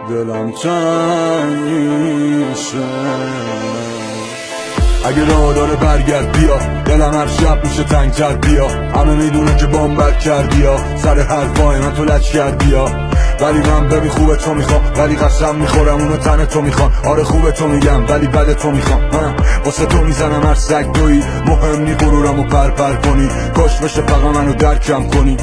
دلم تنگ میشه. اگه راه داره برگرد بیا، دلم هر شب میشه تنگتر بیا. همه میدونه که بمبر کردی یا سر حرفای من تو لچ کردی یا، ولی من ببین خوبه تو میخوام، ولی قسم میخورم اونو تن تو میخوان. آره خوبه تو میگم ولی بد تو میخوام. من واسه تو میزنم هر سگ دویی، مهم نی غرورمو پرپر کنی، کش بشه فقط منو درکم کنی.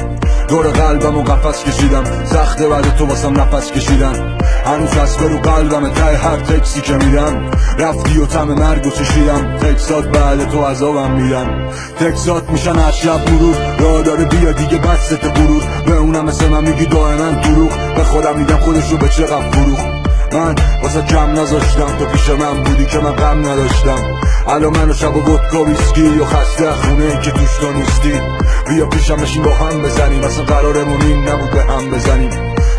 دور قلبمو قفس کشیدم، سخته بعد تو واسم نفس کشیدن. هنوز چسبه رو قلبم ته هر تکسی که میدم. رفتی و طعم مرگو چشیدم، تکسات بعد تو عذابم میدن. تکسات میشن هر شب مرور، راه داره بیا دیگه بسته غرور. به اونم مثل من میگی دائما دروغ، به خودم میگم خودشو به چقدر فروخ. من واسه کم نذاشتم، تو پیش من بودی که من غم نداشتم. الان منو شب و ودکا ویسکی و خسته خونه ای که توش تو نیستی. بیا پیشم بشین با هم بزنیم، اصلا قرارمون این نبود به هم بزنیم.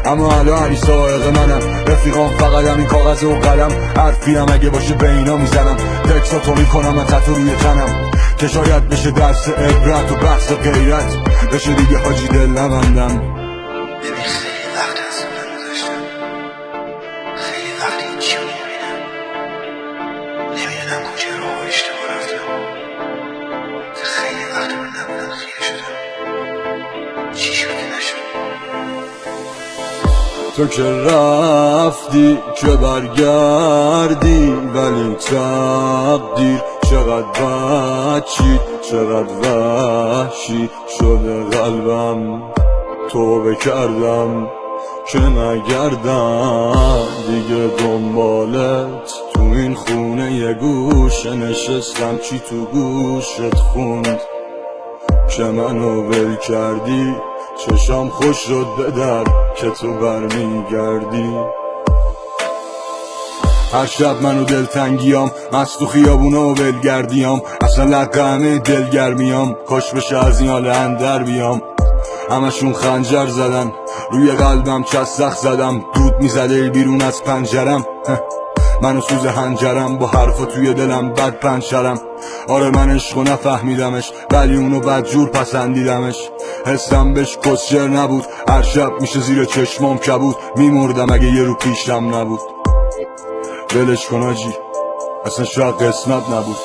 اما الان علی سائق منم، رفیقام فقط همین کاغذ و قلم. حرفیم اگه باشه به اینا میزنم، تکساتو میکنم من تتو روی تنم، که شاید بشه درس عبرت و بحث غیرت بشه دیگه حاجی دل نبندم. ببین خیلی وقت از من گذاشتم، خیلی وقت این چیو نمیدونم کجا راه اشتباه رفتم. خیلی وقت من نبودم خیلی شدم، چی شده نشد. تو که رفتی که برگردی، ولی تقدیر چقدر بچی، چقدر وحشی شده قلبم. توبه کردم که نگردم دیگه دنبالت، تو این خونه یه گوشه نشستم. چی تو گوشت خوند که منو ول کردی، چشام خوش شد به در که تو برمیگردی. هر شب منو دلتنگیام، مست تو خیابونا و ولگردیام. اصلا لقمه دلگرمیام، کاش بشه از این حال اندر بیام. همشون خنجر زدن روی قلبم، چسخ زدم، دود میزده بیرون از پنجرم. منو سوز هنجرم، با حرفا توی دلم بد پنچرم. آره من عشقو نفهمیدمش، ولی اونو بدجور پسندیدمش. حسم بهش کسچر نبود، هر شب میشه زیر چشمام کبود. میمردم اگه یه رو پیشم نبود. ولش کن آجی، اصلا شاید قسمت نبود.